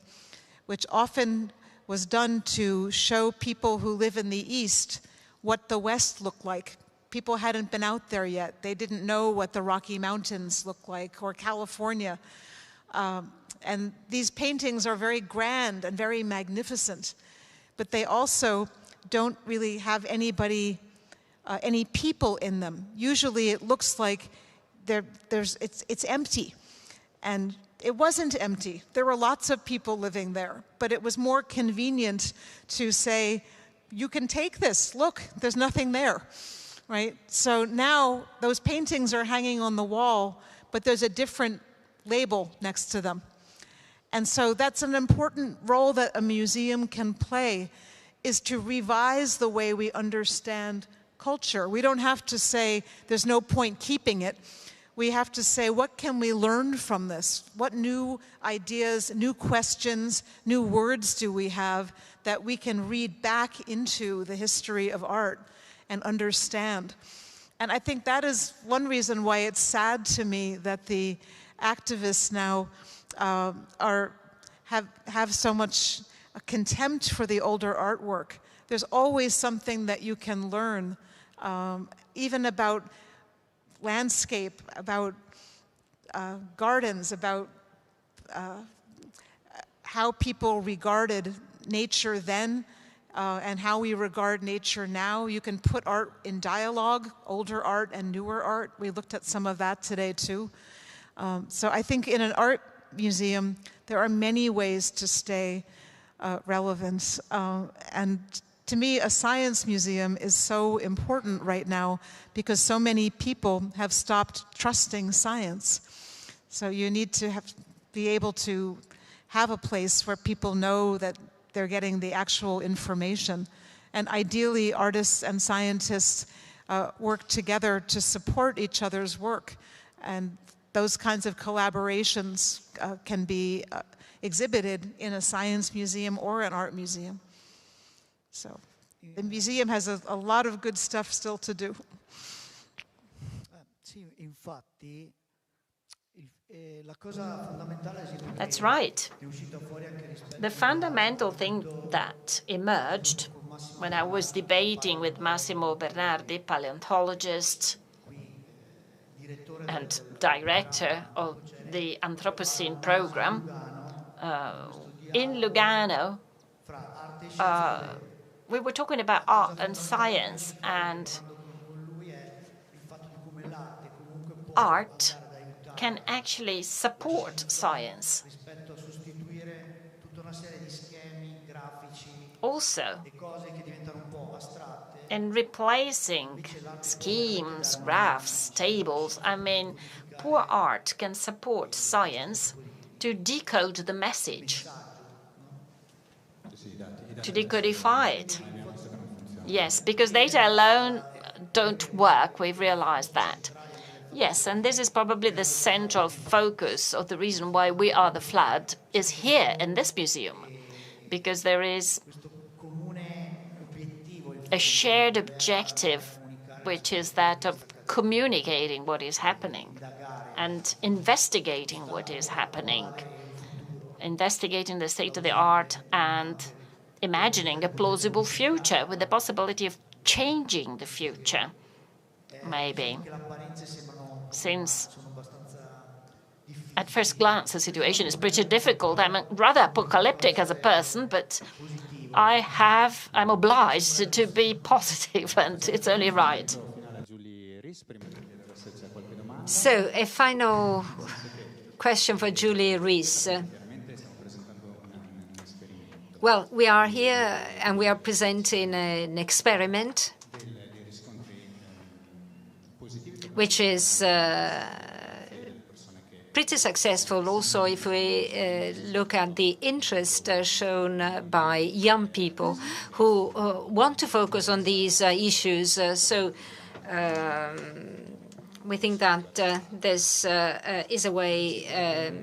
which often was done to show people who live in the East what the West looked like. People hadn't been out there yet. They didn't know what the Rocky Mountains looked like, or California. And these paintings are very grand and very magnificent, but they also don't really have anybody, any people in them. Usually it looks like it's empty. And it wasn't empty. There were lots of people living there, but it was more convenient to say, you can take this, look, there's nothing there, right? So now those paintings are hanging on the wall, but there's a different label next to them. And so that's an important role that a museum can play, is to revise the way we understand culture. We don't have to say there's no point keeping it. we have to say, what can we learn from this? What new ideas, new questions, new words do we have that we can read back into the history of art and understand? And I think that is one reason why it's sad to me that the activists now have so much contempt for the older artwork. There's always something that you can learn, even about landscape, about gardens, about how people regarded nature then and how we regard nature now. You can put art in dialogue, older art and newer art. We looked at some of that today too. So I think in an art museum, there are many ways to stay relevant. And to me, a science museum is so important right now because so many people have stopped trusting science. So you need to be able to have a place where people know that they're getting the actual information. And ideally, artists and scientists work together to support each other's work. And those kinds of collaborations can be exhibited in a science museum or an art museum. So the museum has a lot of good stuff still to do. That's right. The fundamental thing that emerged when I was debating with Massimo Bernardi, paleontologist and director of the Anthropocene program, in Lugano, we were talking about art and science, and art can actually support science. Also, in replacing schemes, graphs, tables, I mean, poor art can support science to decode the message, to decodify it. Yes, because data alone don't work, we've realized that. Yes, and this is probably the central focus of the reason why We Are the Flood is here in this museum, because there is a shared objective, which is that of communicating what is happening and investigating what is happening, investigating the state of the art and imagining a plausible future with the possibility of changing the future, maybe. Since at first glance the situation is pretty difficult, I'm rather apocalyptic as a person, but I'm obliged to be positive, and it's only right. So, a final question for Julie Reiss. Well, we are here and we are presenting an experiment which is pretty successful also if we look at the interest shown by young people who want to focus on these issues. So we think that this is a way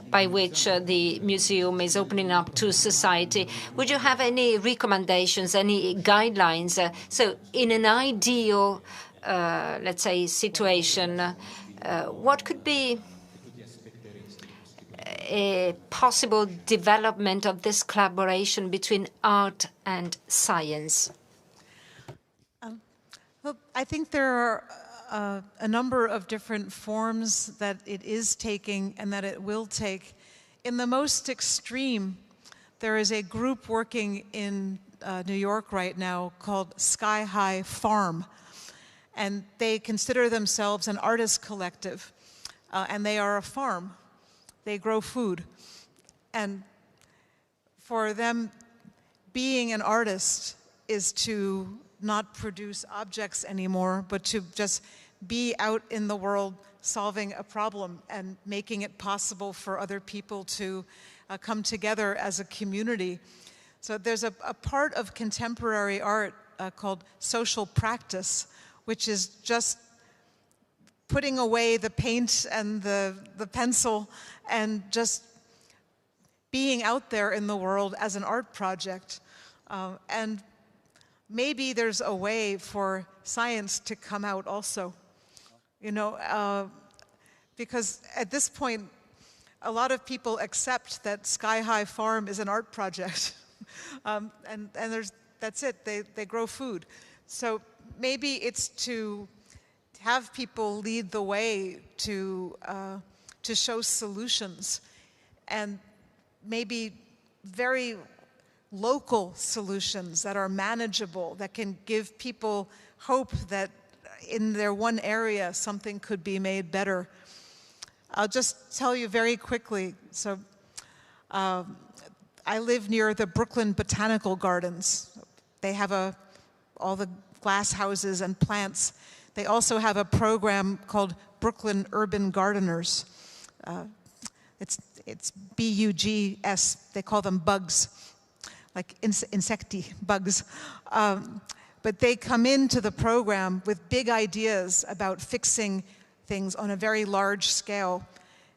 by which the museum is opening up to society. Would you have any recommendations, any guidelines? So in an ideal, let's say, situation, what could be a possible development of this collaboration between art and science? Well, I think there are a number of different forms that it is taking and that it will take. In the most extreme, there is a group working in New York right now called Sky High Farm. And they consider themselves an artist collective. And they are a farm. They grow food. And for them, being an artist is to not produce objects anymore, but to just be out in the world solving a problem and making it possible for other people to come together as a community. So there's a part of contemporary art called social practice, which is just putting away the paint and the pencil and just being out there in the world as an art project. And maybe there's a way for science to come out also, you know, because at this point, a lot of people accept that Sky High Farm is an art project. And that's it, they grow food. So maybe it's to have people lead the way to show solutions, and maybe very local solutions that are manageable, that can give people hope that in their one area something could be made better. I'll just tell you very quickly. So I live near the Brooklyn Botanical Gardens. They have all the glass houses and plants. They also have a program called Brooklyn Urban Gardeners. It's BUGS. They call them bugs, like insecti bugs. But they come into the program with big ideas about fixing things on a very large scale.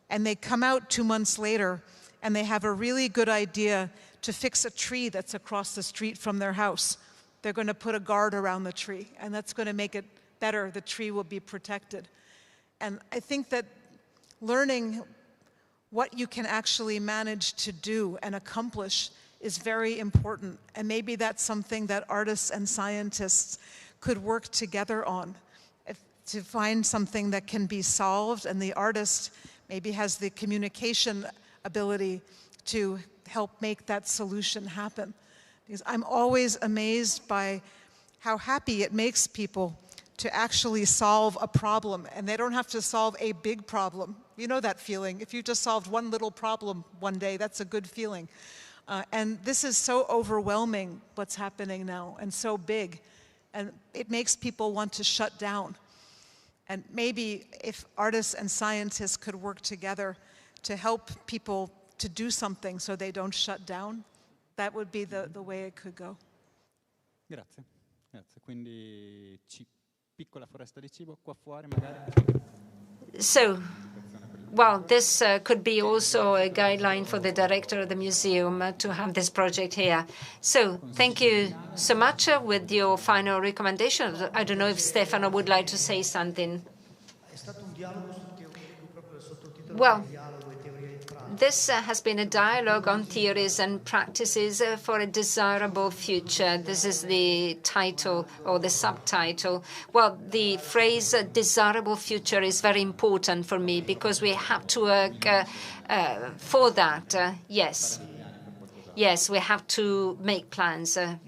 And they come out 2 months later and they have a really good idea to fix a tree that's across the street from their house. They're going to put a guard around the tree, and that's going to make it better. The tree will be protected. And I think that learning what you can actually manage to do and accomplish is very important. And maybe that's something that artists and scientists could work together on, to find something that can be solved, and the artist maybe has the communication ability to help make that solution happen. Because I'm always amazed by how happy it makes people to actually solve a problem, and they don't have to solve a big problem. You know that feeling. If you just solved one little problem one day, that's a good feeling. And this is so overwhelming, what's happening now, and so big. And it makes people want to shut down. And maybe if artists and scientists could work together to help people to do something so they don't shut down, that would be the way it could go. Grazie. Grazie. Quindi piccola foresta di cibo qua fuori magari. So, well, this could be also a guideline for the director of the museum to have this project here. So, thank you so much with your final recommendation. I don't know if Stefano would like to say something. Well, this has been a dialogue on theories and practices for a desirable future. This is the title or the subtitle. Well, the phrase desirable future is very important for me because we have to work for that. Yes. Yes, we have to make plans. Are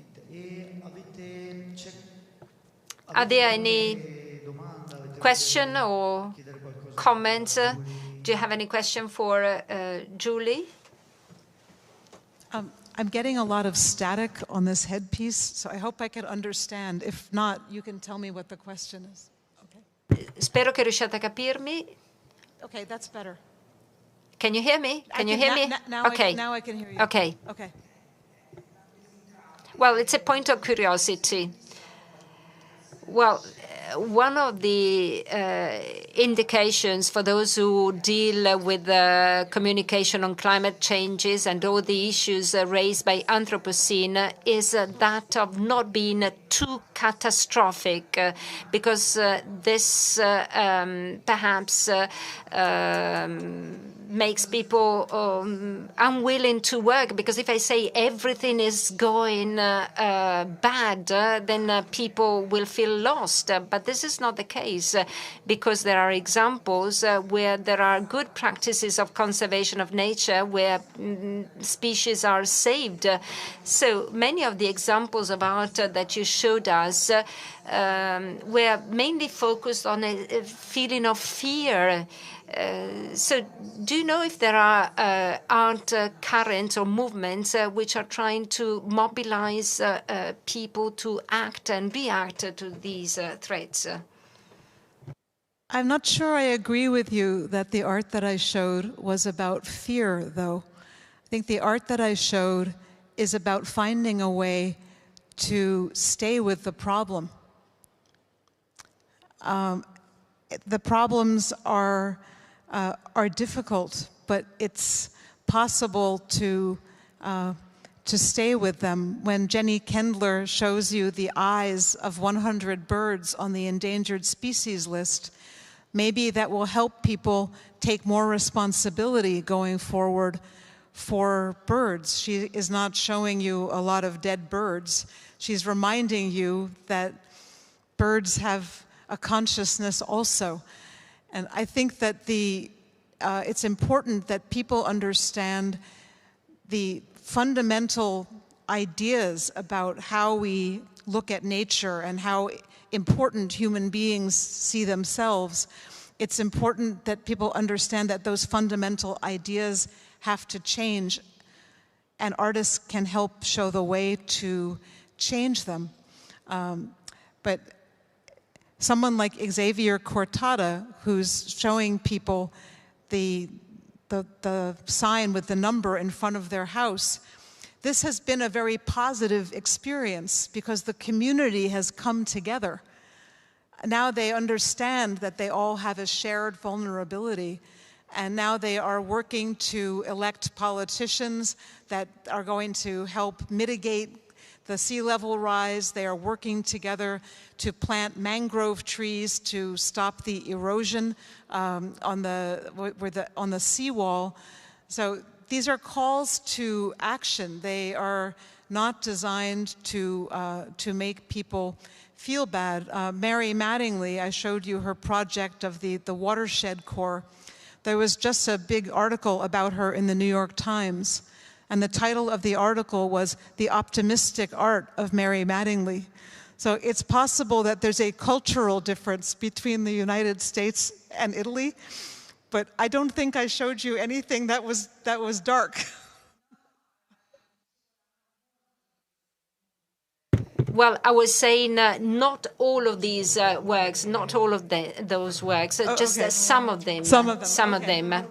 there any question or comments? Do you have any question for Julie? I'm getting a lot of static on this headpiece, so I hope I can understand. If not, you can tell me what the question is. Okay. Spero che riusciate a capirmi. Okay, that's better. Can you hear me? Can you hear me? Now Okay. Now I can hear you. Okay. Okay. Well, it's a point of curiosity. Well, one of the indications for those who deal with communication on climate changes and all the issues raised by Anthropocene is that of not being too catastrophic, because this perhaps makes people unwilling to work, because if I say everything is going bad, then people will feel lost. But this is not the case, because there are examples where there are good practices of conservation of nature, where species are saved. So many of the examples of art that you showed us were mainly focused on a feeling of fear. So do you know if there are art currents or movements which are trying to mobilize people to act and react to these threats? I'm not sure I agree with you that the art that I showed was about fear, though. I think the art that I showed is about finding a way to stay with the problem. the problems are difficult, but it's possible to stay with them. When Jenny Kendler shows you the eyes of 100 birds on the endangered species list, maybe that will help people take more responsibility going forward for birds. She is not showing you a lot of dead birds. She's reminding you that birds have a consciousness also. And I think that it's important that people understand the fundamental ideas about how we look at nature and how important human beings see themselves. It's important that people understand that those fundamental ideas have to change, and artists can help show the way to change them. But someone like Xavier Cortada, who's showing people the sign with the number in front of their house, this has been a very positive experience because the community has come together. Now they understand that they all have a shared vulnerability, and now they are working to elect politicians that are going to help mitigate the sea level rise. They are working together to plant mangrove trees to stop the erosion on the seawall. So these are calls to action. They are not designed to make people feel bad. Mary Mattingly, I showed you her project of the Watershed Corps. There was just a big article about her in the New York Times. And the title of the article was The Optimistic Art of Mary Mattingly. So it's possible that there's a cultural difference between the United States and Italy, but I don't think I showed you anything that was dark. Well, I was saying not all of these works, not all of those works, just okay. some of them. Some of them. Some okay. of them.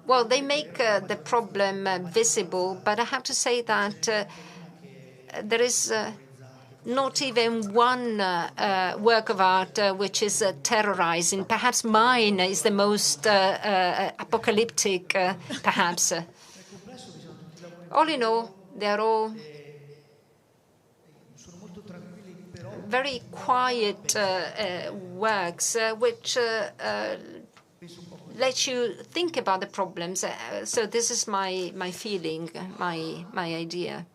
Well, they make the problem visible, but I have to say that there is not even one work of art which is terrorizing. Perhaps mine is the most apocalyptic, perhaps. All in all, they are all very quiet works which let you think about the problems. So this is my feeling, my idea.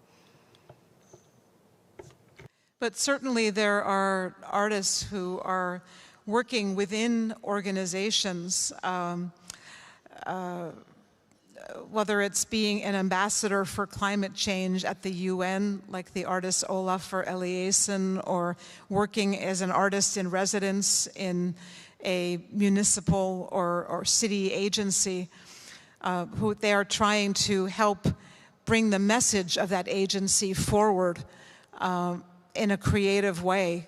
But certainly there are artists who are working within organizations, whether it's being an ambassador for climate change at the UN, like the artist Olafur Eliasson, or working as an artist in residence in a municipal or city agency, who they are trying to help bring the message of that agency forward in a creative way.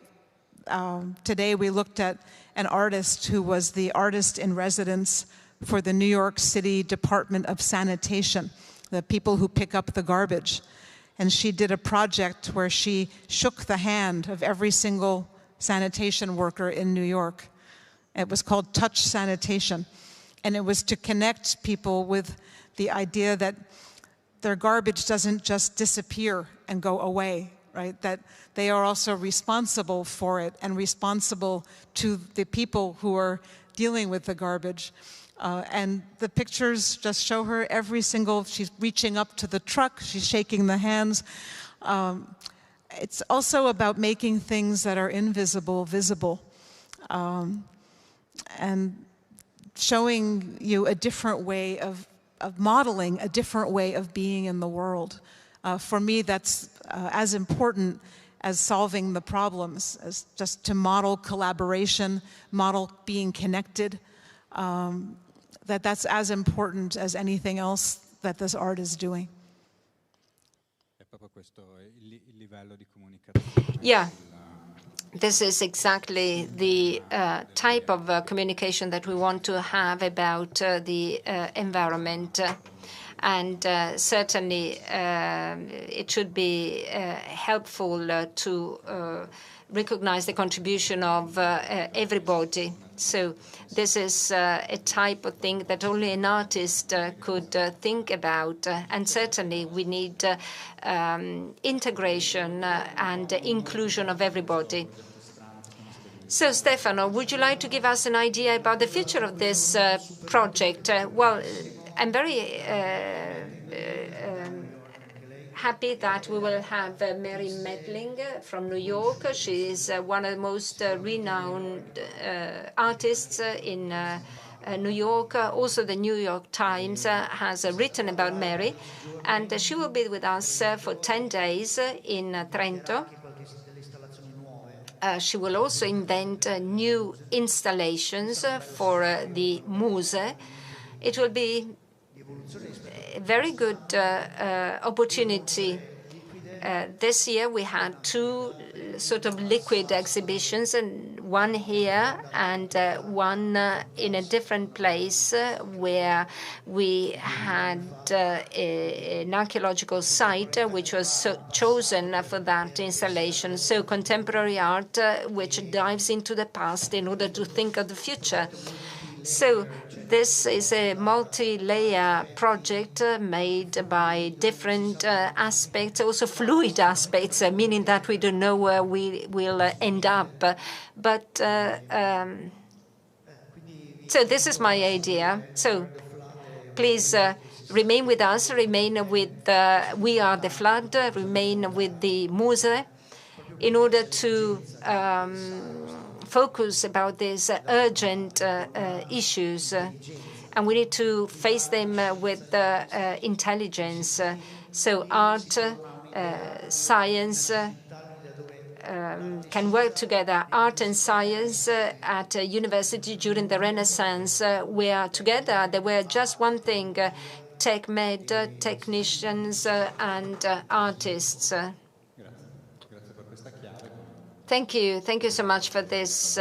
Today we looked at an artist who was the artist in residence for the New York City Department of Sanitation, the people who pick up the garbage. And she did a project where she shook the hand of every single sanitation worker in New York. It was called Touch Sanitation. And it was to connect people with the idea that their garbage doesn't just disappear and go away, right? That they are also responsible for it and responsible to the people who are dealing with the garbage. And the pictures just show her she's reaching up to the truck, she's shaking the hands. It's also about making things that are invisible visible. And showing you a different way of modeling, a different way of being in the world. For me, that's as important as solving the problems, as just to model collaboration, model being connected. That's as important as anything else that this art is doing. Yeah, this is exactly the type of communication that we want to have about the environment. And certainly it should be helpful to recognize the contribution of everybody. So this is a type of thing that only an artist could think about. And certainly we need integration and inclusion of everybody. So, Stefano, would you like to give us an idea about the future of this project? Well, I'm very happy that we will have Mary Medling from New York. She is one of the most renowned artists in New York. Also, the New York Times has written about Mary, and she will be with us for 10 days in Trento. She will also invent new installations for the MUSE. It will be a very good opportunity. This year we had two sort of liquid exhibitions, and one here and one in a different place where we had an archaeological site which was chosen for that installation. So contemporary art which dives into the past in order to think of the future. So this is a multi-layer project made by different aspects, also fluid aspects, meaning that we don't know where we will end up. But so this is my idea. So please remain with us, remain with We Are the Flood, remain with the MUSE in order to focus about these urgent issues, and we need to face them with intelligence. So art, science can work together. Art and science at a university during the Renaissance were together. They were just one thing, tech med, technicians and artists. Thank you. Thank you so much for this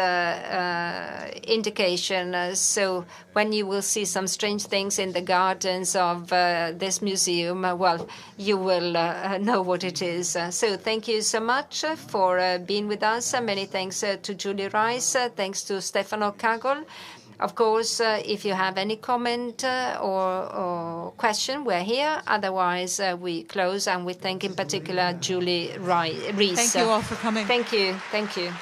indication. So when you will see some strange things in the gardens of this museum, well, you will know what it is. So thank you so much for being with us. Many thanks to Julie Reiss. Thanks to Stefano Cagol. Of course, if you have any comment or question, we're here. Otherwise, we close, and we thank in particular Julie Reiss. Thank you all for coming. Thank you. Thank you.